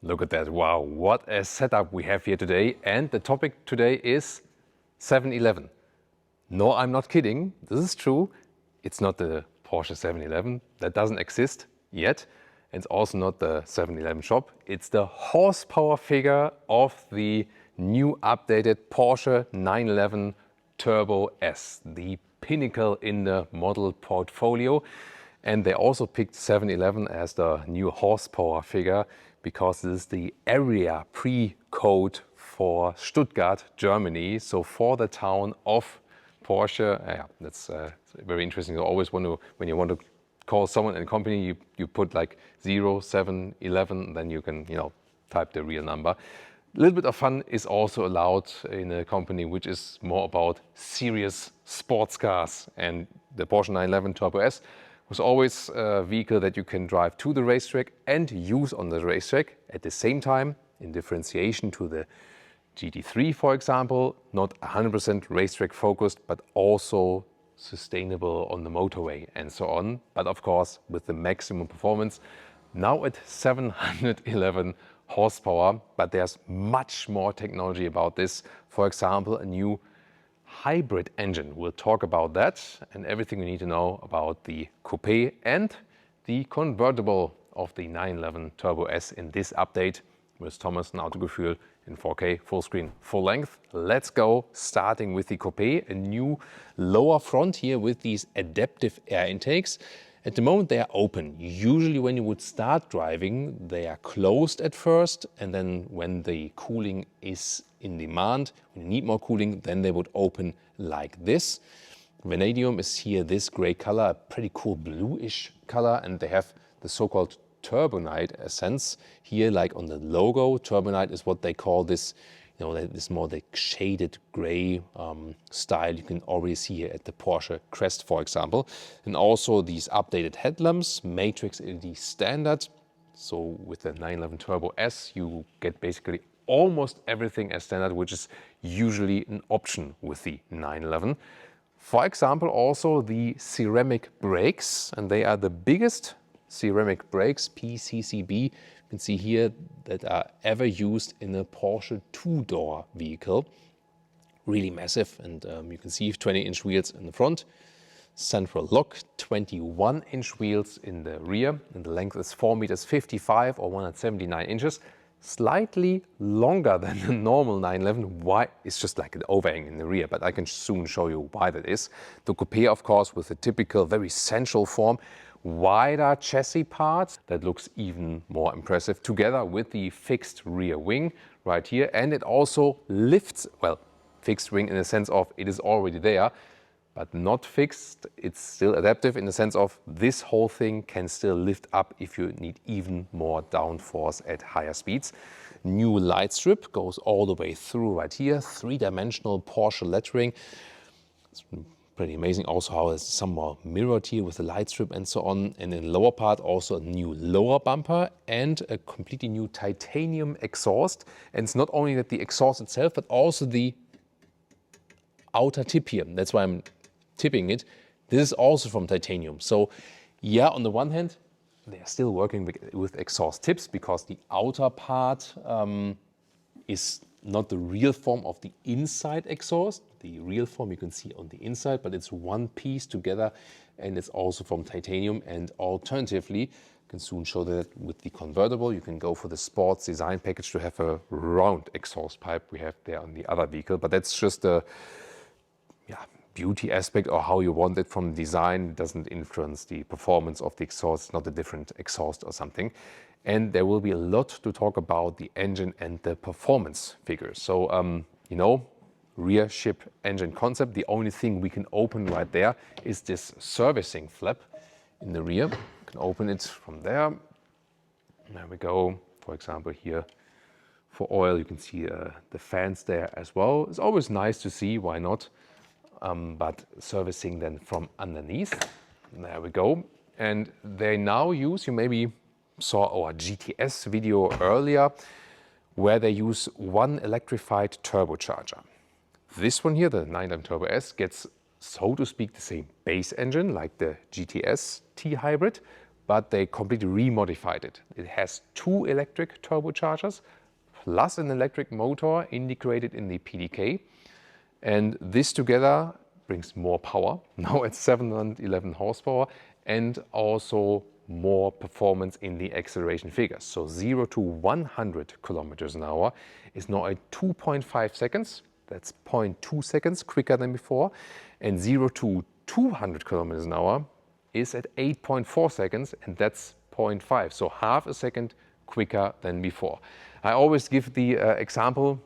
Look at that, wow, what a setup we have here today. And the topic today is 711. No, I'm not kidding, this is true. It's not the Porsche 711, that doesn't exist yet. It's also not the 711 shop, it's the horsepower figure of the new updated Porsche 911 Turbo S, the pinnacle in the model portfolio. And they also picked 711 as the new horsepower figure because this is the area pre-code for Stuttgart, Germany. So for the town of Porsche, yeah, that's very interesting. You always want to, when you want to call someone in a company, you put like 0, 7, 11, then you can, type the real number. A little bit of fun is also allowed in a company which is more about serious sports cars. And the Porsche 911 Turbo S was always a vehicle that you can drive to the racetrack and use on the racetrack at the same time, in differentiation to the GT3, for example, not 100% racetrack focused, but also sustainable on the motorway and so on. But of course, with the maximum performance, now at 711 horsepower, but there's much more technology about this. For example, a new hybrid engine. We'll talk about that and everything we need to know about the Coupé and the Convertible of the 911 Turbo S in this update with Thomas and Autogefühl in 4K, full screen, full length. Let's go, starting with the Coupé, a new lower front here with these adaptive air intakes. At the moment they are open. Usually when you would start driving, they are closed at first, and then when the cooling is in demand, when you need more cooling, then they would open like this. Vanadium is here this gray color, a pretty cool bluish color, and they have the so-called Turbonite essence here, like on the logo. Turbonite is what they call this, this more the shaded gray style you can already see here at the Porsche crest, for example. And also these updated headlamps, matrix LED standard. So with the 911 Turbo S, you get basically almost everything as standard, which is usually an option with the 911. For example, also the ceramic brakes, and they are the biggest ceramic brakes, PCCB, you can see here, that are ever used in a Porsche two-door vehicle. Really massive, and you can see 20-inch wheels in the front, central lock, 21-inch wheels in the rear, and the length is 4 meters 55 or 179 inches. Slightly longer than the normal 911. Why? It's just like an overhang in the rear, but I can soon show you why that is. The Coupé, of course, with the typical very central form, wider chassis parts, that looks even more impressive, together with the fixed rear wing right here. And it also lifts, well, fixed wing in the sense of it is already there, but not fixed. It's still adaptive in the sense of this whole thing can still lift up if you need even more downforce at higher speeds. New light strip goes all the way through right here, three-dimensional Porsche lettering. It's pretty amazing also how it's somewhat mirrored here with the light strip and so on. And in the lower part also a new lower bumper and a completely new titanium exhaust. And it's not only that the exhaust itself, but also the outer tip here. That's why I'm tipping it. This is also from titanium. So yeah, on the one hand, they are still working with exhaust tips because the outer part is not the real form of the inside exhaust. The real form you can see on the inside, but it's one piece together and it's also from titanium. And alternatively, you can soon show that with the Convertible, you can go for the sports design package to have a round exhaust pipe we have there on the other vehicle. But that's just a beauty aspect or how you want it from design. It doesn't influence the performance of the exhaust. It's not a different exhaust or something. And there will be a lot to talk about the engine and the performance figures. So, rear ship engine concept. The only thing we can open right there is this servicing flap in the rear. You can open it from there. There we go. For example, here for oil, you can see the fans there as well. It's always nice to see, why not? But servicing then from underneath. There we go. And they now use, you maybe saw our GTS video earlier, where they use one electrified turbocharger. This one here, the 911 Turbo S, gets, so to speak, the same base engine like the GTS T-Hybrid, but they completely remodified it. It has 2 electric turbochargers plus an electric motor integrated in the PDK. And this together brings more power, now at 711 horsepower, and also more performance in the acceleration figures. So 0 to 100 kilometers an hour is now at 2.5 seconds. That's 0.2 seconds quicker than before. And 0 to 200 kilometers an hour is at 8.4 seconds, and that's 0.5. So half a second quicker than before. I always give the example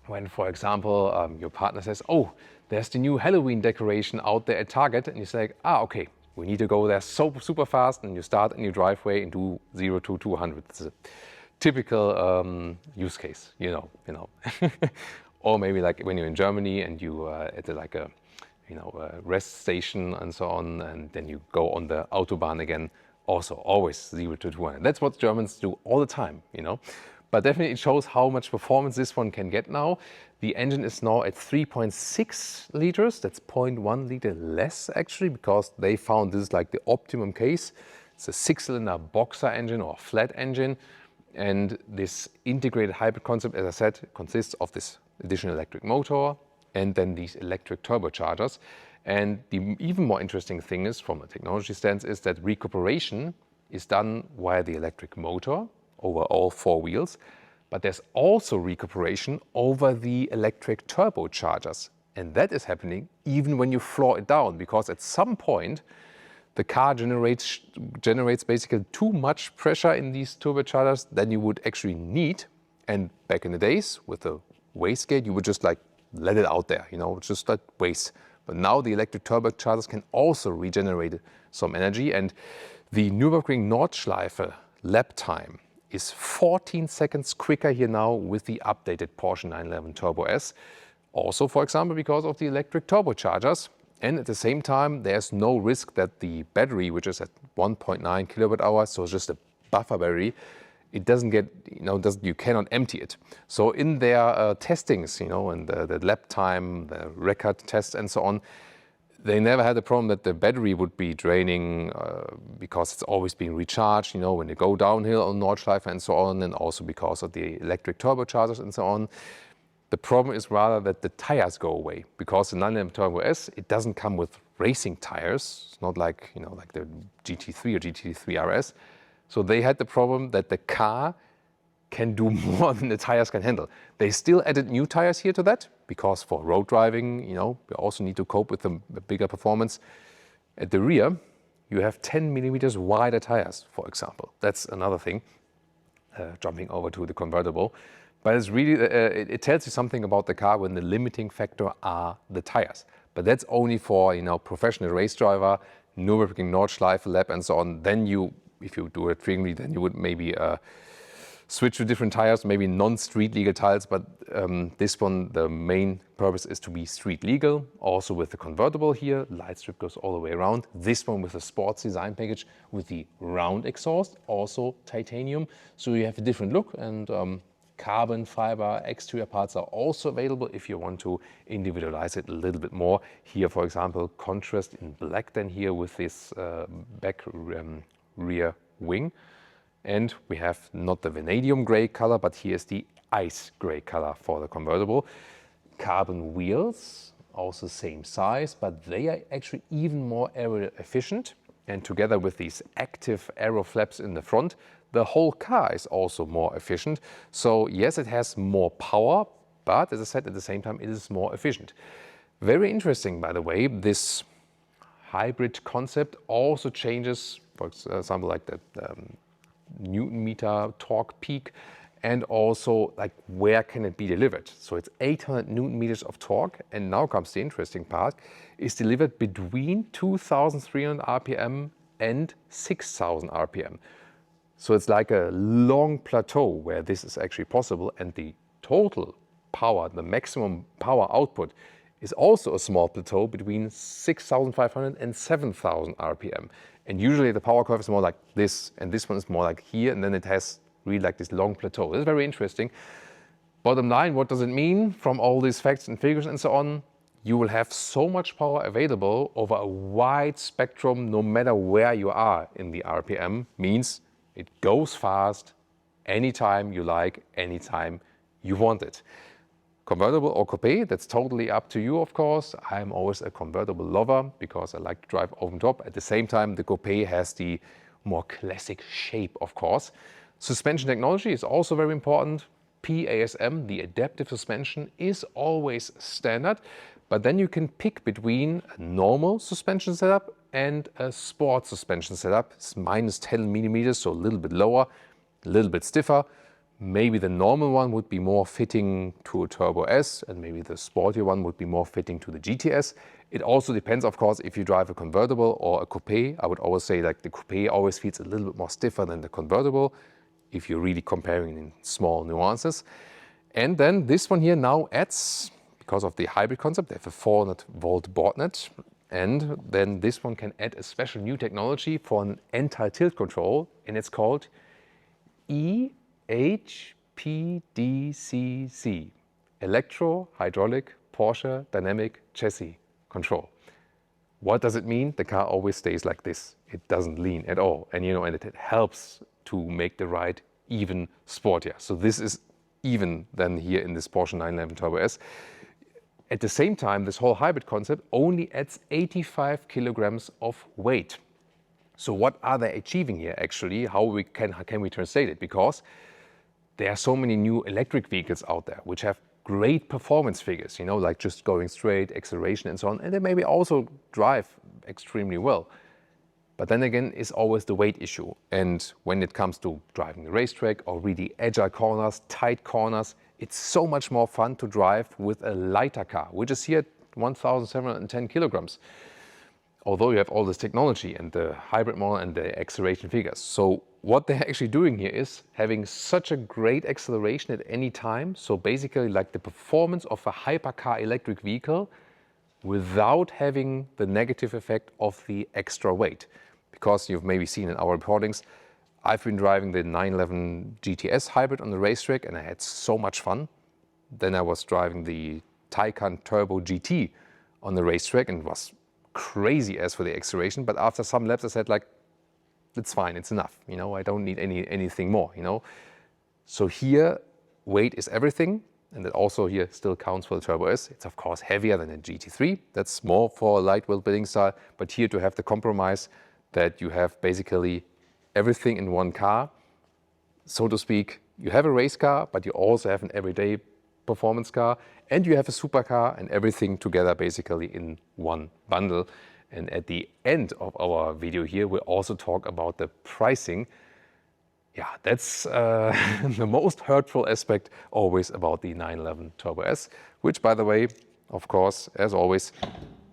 when, for example, your partner says, oh, there's the new Halloween decoration out there at Target, and you say, ah, okay, we need to go there so super fast, and you start in your driveway and do 0 to 200. It's a typical use case, you know. Or maybe like when you're in Germany and you at like a rest station and so on, and then you go on the Autobahn again, also always 0 to 200. That's what Germans do all the time, you know. But definitely it shows how much performance this one can get now. The engine is now at 3.6 liters. That's 0.1 liter less actually, because they found this is like the optimum case. It's a 6-cylinder boxer engine or flat engine. And this integrated hybrid concept, as I said, consists of this additional electric motor and then these electric turbochargers. And the even more interesting thing is, from a technology stance, is that recuperation is done via the electric motor over all 4 wheels, but there's also recuperation over the electric turbochargers. And that is happening even when you floor it down, because at some point the car generates basically too much pressure in these turbochargers than you would actually need. And back in the days with the wastegate, you would just like let it out there, you know, just like waste. But now the electric turbochargers can also regenerate some energy, and the Nürburgring Nordschleife lap time is 14 seconds quicker here now with the updated Porsche 911 Turbo S. Also, for example, because of the electric turbochargers. And at the same time, there's no risk that the battery, which is at 1.9 kilowatt hours, so it's just a buffer battery, it doesn't get, you cannot empty it. So in their testings, and the lap time, the record tests and so on, they never had a problem that the battery would be draining because it's always being recharged, when they go downhill on Nordschleife and so on, and also because of the electric turbochargers and so on. The problem is rather that the tires go away, because the 911 Turbo S, it doesn't come with racing tires. It's not like, like the GT3 or GT3 RS. So they had the problem that the car can do more than the tires can handle. They still added new tires here to that, because for road driving, we also need to cope with the bigger performance. At the rear, you have 10 millimeters wider tires, for example. That's another thing, jumping over to the convertible. But it's really, it tells you something about the car when the limiting factor are the tires. But that's only for, professional race driver, Nürburgring Nordschleife lap and so on. Then if you do it frequently, then you would maybe switch to different tires, maybe non-street legal tires. But this one, the main purpose is to be street legal. Also with the convertible here, light strip goes all the way around. This one with a sports design package with the round exhaust, also titanium. So you have a different look, and carbon fiber exterior parts are also available if you want to individualize it a little bit more. Here, for example, contrast in black then here with this back rear wing. And we have not the vanadium gray color, but here's the ice gray color for the convertible. Carbon wheels, also same size, but they are actually even more aero efficient. And together with these active aero flaps in the front, the whole car is also more efficient. So yes, it has more power, but as I said, at the same time, it is more efficient. Very interesting, by the way, this hybrid concept also changes, for example, like the Newton meter torque peak, and also like where can it be delivered. So it's 800 Newton meters of torque, and now comes the interesting part, is delivered between 2,300 RPM and 6,000 RPM. So it's like a long plateau where this is actually possible, and the total power, the maximum power output, is also a small plateau between 6,500 and 7,000 RPM. And usually the power curve is more like this, and this one is more like here, and then it has really like this long plateau. This is very interesting. Bottom line, what does it mean from all these facts and figures and so on? you will have so much power available over a wide spectrum no matter where you are in the RPM. Means it goes fast anytime you like, anytime you want it. Convertible or Coupé, that's totally up to you, of course. I'm always a convertible lover because I like to drive open top. At the same time, the Coupé has the more classic shape, of course. Suspension technology is also very important. PASM, the adaptive suspension, is always standard, but then you can pick between a normal suspension setup and a sport suspension setup. It's minus 10 millimeters, so a little bit lower, a little bit stiffer. Maybe the normal one would be more fitting to a Turbo S, and maybe the sportier one would be more fitting to the GTS. It also depends, of course, if you drive a convertible or a Coupé. I would always say like the Coupé always feels a little bit more stiffer than the convertible, if you're really comparing in small nuances. And then this one here now adds, because of the hybrid concept, they have a 400-volt board net. And then this one can add a special new technology for an anti-tilt control, and it's called EHPDCC, Electro-Hydraulic Porsche Dynamic Chassis Control. What does it mean? The car always stays like this. It doesn't lean at all. And and it helps to make the ride even sportier. So this is even than here in this Porsche 911 Turbo S. At the same time, this whole hybrid concept only adds 85 kilograms of weight. So what are they achieving here actually? How can we translate it? Because there are so many new electric vehicles out there which have great performance figures, like just going straight, acceleration and so on. And they maybe also drive extremely well. But then again, it's always the weight issue. And when it comes to driving the racetrack or really agile corners, tight corners, it's so much more fun to drive with a lighter car, which is here at 1,710 kilograms. Although you have all this technology and the hybrid model and the acceleration figures. So what they're actually doing here is having such a great acceleration at any time. So basically like the performance of a hypercar electric vehicle without having the negative effect of the extra weight. Because you've maybe seen in our reportings, I've been driving the 911 GTS hybrid on the racetrack and I had so much fun. Then I was driving the Taycan Turbo GT on the racetrack and it was crazy as for the acceleration. But after some laps I said like, it's fine, it's enough. I don't need anything more, So here, weight is everything. And that also here still counts for the Turbo S. It's of course heavier than a GT3. That's more for a light-wheel building style. But here to have the compromise that you have basically everything in one car. So to speak, you have a race car, but you also have an everyday performance car. And you have a supercar and everything together basically in one bundle. And at the end of our video here, we'll also talk about the pricing. Yeah, that's the most hurtful aspect always about the 911 Turbo S, which by the way, of course, as always,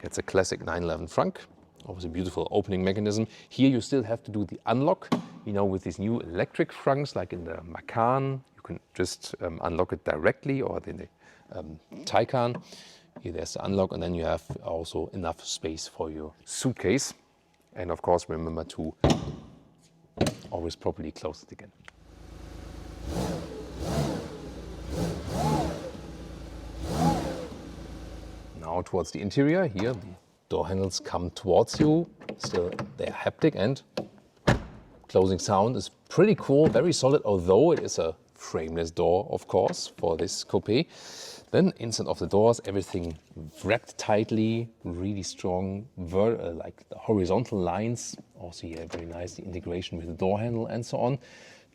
gets a classic 911 Frunk. Always a beautiful opening mechanism. Here you still have to do the unlock, with these new electric Frunks like in the Macan. You can just unlock it directly, or in the Taycan. Here there's the unlock, and then you have also enough space for your suitcase. And of course, remember to always properly close it again. Now towards the interior, here the door handles come towards you. Still they're haptic and closing sound is pretty cool, very solid, although it is a frameless door, of course, for this Coupé. Then inside of the doors, everything wrapped tightly, really strong, like the horizontal lines. Also here, very nice, the integration with the door handle and so on.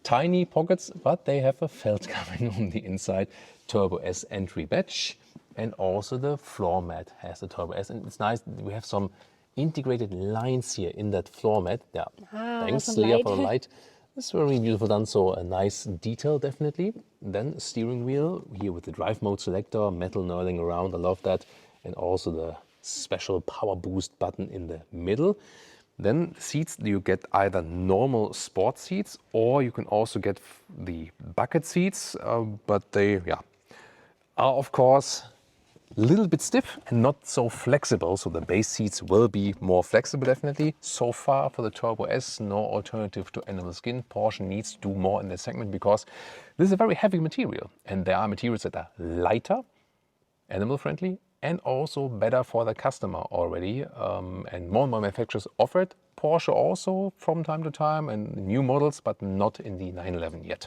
Tiny pockets, but they have a felt covering on the inside. Turbo S entry badge. And also the floor mat has the Turbo S. And it's nice, we have some integrated lines here in that floor mat. Yeah, thanks Leah for the light. It's very beautiful done, so a nice detail definitely. Then steering wheel here with the drive mode selector, metal knurling around, I love that. And also the special power boost button in the middle. Then seats, you get either normal sport seats or you can also get the bucket seats, but they are of course a little bit stiff and not so flexible, so the base seats will be more flexible definitely. So far for the Turbo S, no alternative to animal skin. Porsche needs to do more in this segment because this is a very heavy material and there are materials that are lighter, animal friendly and also better for the customer already. And more and more manufacturers offer it. Porsche also from time to time and new models, but not in the 911 yet.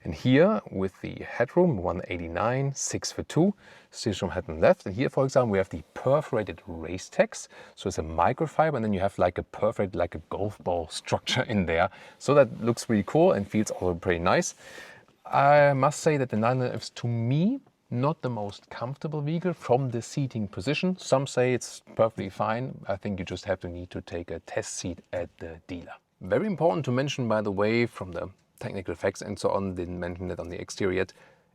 And here with the headroom, 189, 6 for 2, still some headroom left. And here, for example, we have the perforated race text. So it's a microfiber, and then you have like a perforated, like a golf ball structure in there. So that looks really cool and feels also pretty nice. I must say that the 911 is, to me, not the most comfortable vehicle from the seating position. Some say it's perfectly fine. I think you just have to need to take a test seat at the dealer. Very important to mention, by the way, from the technical effects and so on, didn't mention it on the exterior yet,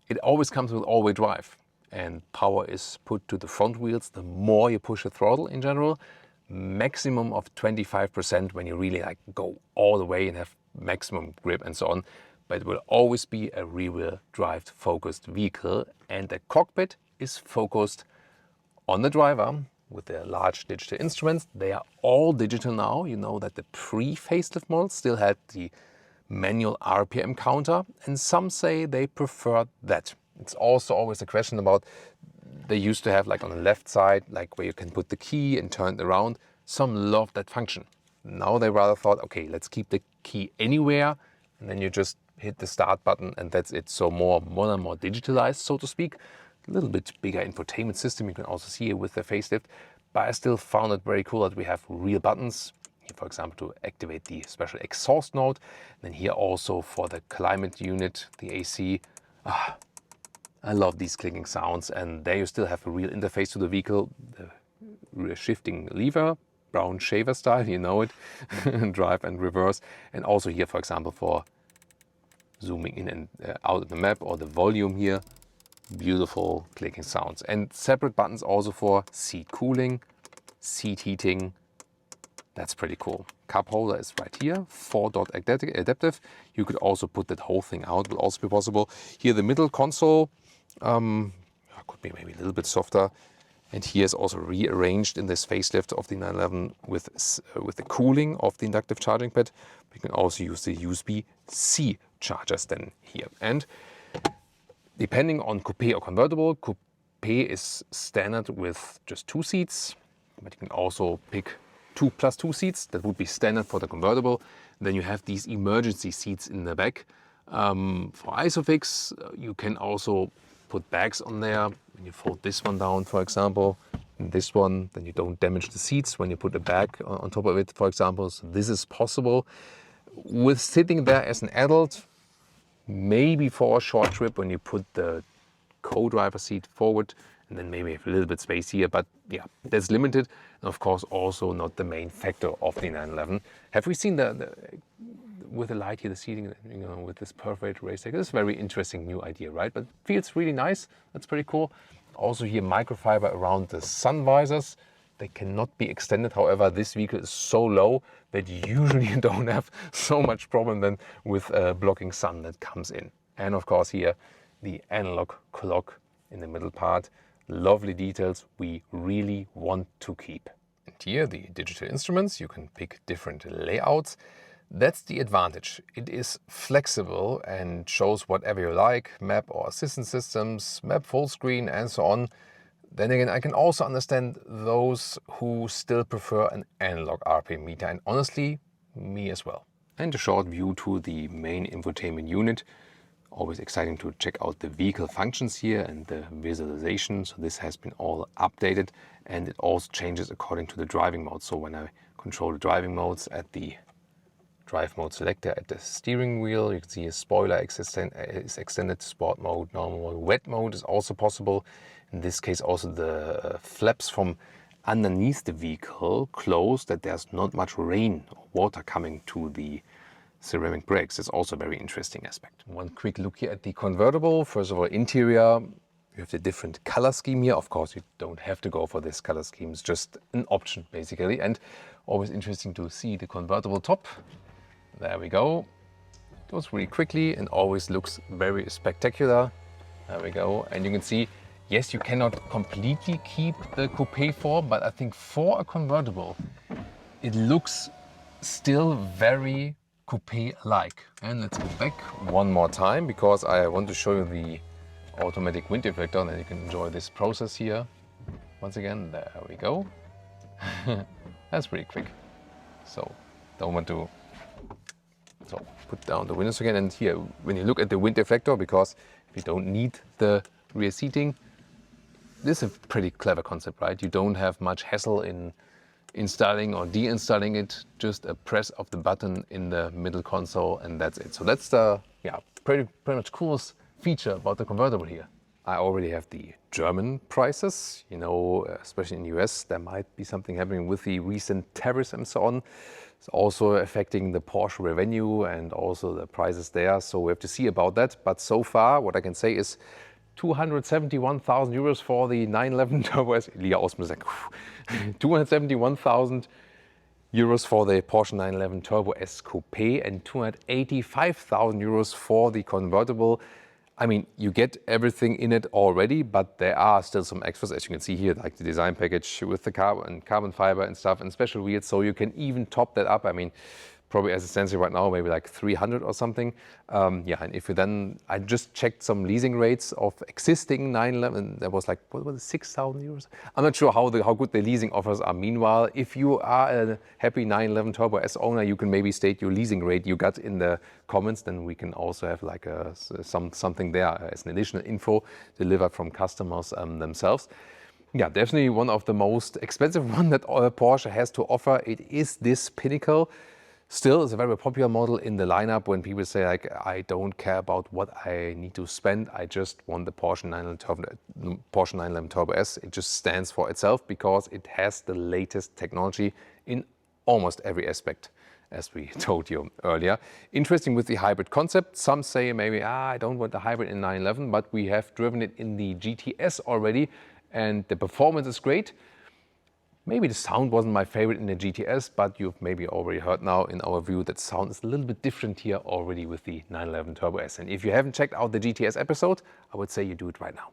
it always comes with all-wheel drive, and power is put to the front wheels the more you push the throttle in general. Maximum of 25% when you really like go all the way and have maximum grip and so on. But it will always be a rear-wheel drive focused vehicle, and the cockpit is focused on the driver with their large digital instruments. They are all digital now. You know that the pre-facelift models still had the manual RPM counter, and some say they prefer that. It's also always a question about, they used to have like on the left side, like where you can put the key and turn it around. Some love that function. Now they rather thought, okay, let's keep the key anywhere, and then you just hit the start button and that's it. So more modern, more digitalized, so to speak. A little bit bigger infotainment system, you can also see it with the facelift, but I still found it very cool that we have real buttons. Here, for example, to activate the special exhaust note. And then here also for the climate unit, the AC. I love these clicking sounds, and there you still have a real interface to the vehicle. The shifting lever, brown shaver style, you know it, drive and reverse. And also here, for example, for zooming in and out of the map, or the volume here, beautiful clicking sounds. And separate buttons also for seat cooling, seat heating. That's pretty cool. Cup holder is right here, 4-dot adaptive. You could also put that whole thing out, will also be possible. Here the middle console could be maybe a little bit softer. And here is also rearranged in this facelift of the 911 with the cooling of the inductive charging pad. You can also use the USB-C chargers then here. And depending on Coupé or Convertible, Coupé is standard with just 2 seats, but you can also pick 2 plus 2 seats. That would be standard for the Convertible. Then you have these emergency seats in the back. For Isofix, you can also put bags on there. When you fold this one down, for example, and this one, then you don't damage the seats when you put a bag on top of it, for example. So this is possible. With sitting there as an adult, maybe for a short trip when you put the co-driver seat forward, and then maybe have a little bit space here, but yeah, that's limited. And of course, also not the main factor of the 911. Have we seen with the light here, the seating, you know, with this perforated race deck? This is a very interesting new idea, right? But feels really nice. That's pretty cool. Also here, microfiber around the sun visors. They cannot be extended. However, this vehicle is so low that usually you don't have so much problem then with blocking sun that comes in. And of course here, the analog clock in the middle part. Lovely details we really want to keep. And here the digital instruments, you can pick different layouts. That's the advantage. It is flexible and shows whatever you like, map or assistant systems, map full screen and so on. Then again, I can also understand those who still prefer an analog RPM meter, and honestly, me as well. And a short view to the main infotainment unit. Always exciting to check out the vehicle functions here and the visualization. So this has been all updated, and it also changes according to the driving mode. So when I control the driving modes at the drive mode selector at the steering wheel, you can see a spoiler is extended to sport mode, normal mode, wet mode is also possible. In this case also the flaps from underneath the vehicle close, that there's not much rain or water coming to the ceramic brakes. It's also a very interesting aspect. One quick look here at the Convertible. First of all, interior, you have the different color scheme here. Of course, you don't have to go for this color scheme. It's just an option, basically. And always interesting to see the Convertible top. There we go. It goes really quickly and always looks very spectacular. There we go. And you can see, yes, you cannot completely keep the Coupé form, but I think for a Convertible, it looks still very Coupé-like. And let's go back one more time because I want to show you the automatic wind deflector, and then you can enjoy this process here. once again, there we go. That's pretty quick. So don't want to, so put down the windows again. And here, when you look at the wind deflector, because you don't need the rear seating, this is a pretty clever concept, right? You don't have much hassle in installing or deinstalling it, just a press of the button in the middle console, and that's it. So that's the pretty much coolest feature about the convertible here. I already have the German prices, you know, especially in the US, there might be something happening with the recent tariffs and so on. It's also affecting the Porsche revenue and also the prices there. So we have to see about that. But so far, what I can say is 271,000 euros for the 911 Turbo S. Lia Osmo sagt, 271,000 euros for the Porsche 911 Turbo S Coupé and 285,000 euros for the convertible. I mean, you get everything in it already, but there are still some extras, as you can see here, like the design package with the carbon fiber and stuff and special wheels. So you can even top that up. I mean, probably as it stands here right now, maybe like 300 or something. Yeah, and if you then, I just checked some leasing rates of existing 911, that was like, what was it, 6,000 euros? I'm not sure how good the leasing offers are. Meanwhile, if you are a happy 911 Turbo S owner, you can maybe state your leasing rate you got in the comments, then we can also have like something there as an additional info delivered from customers themselves. Yeah, definitely one of the most expensive one that Porsche has to offer. It is this pinnacle. Still, it's a very popular model in the lineup when people say, like, I don't care about what I need to spend. I just want the Porsche 911 Turbo S. It just stands for itself because it has the latest technology in almost every aspect, as we told you earlier. Interesting with the hybrid concept. Some say maybe, I don't want the hybrid in 911, but we have driven it in the GTS already, and the performance is great. Maybe the sound wasn't my favorite in the GTS, but you've maybe already heard now in our view that sound is a little bit different here already with the 911 Turbo S. And if you haven't checked out the GTS episode, I would say you do it right now.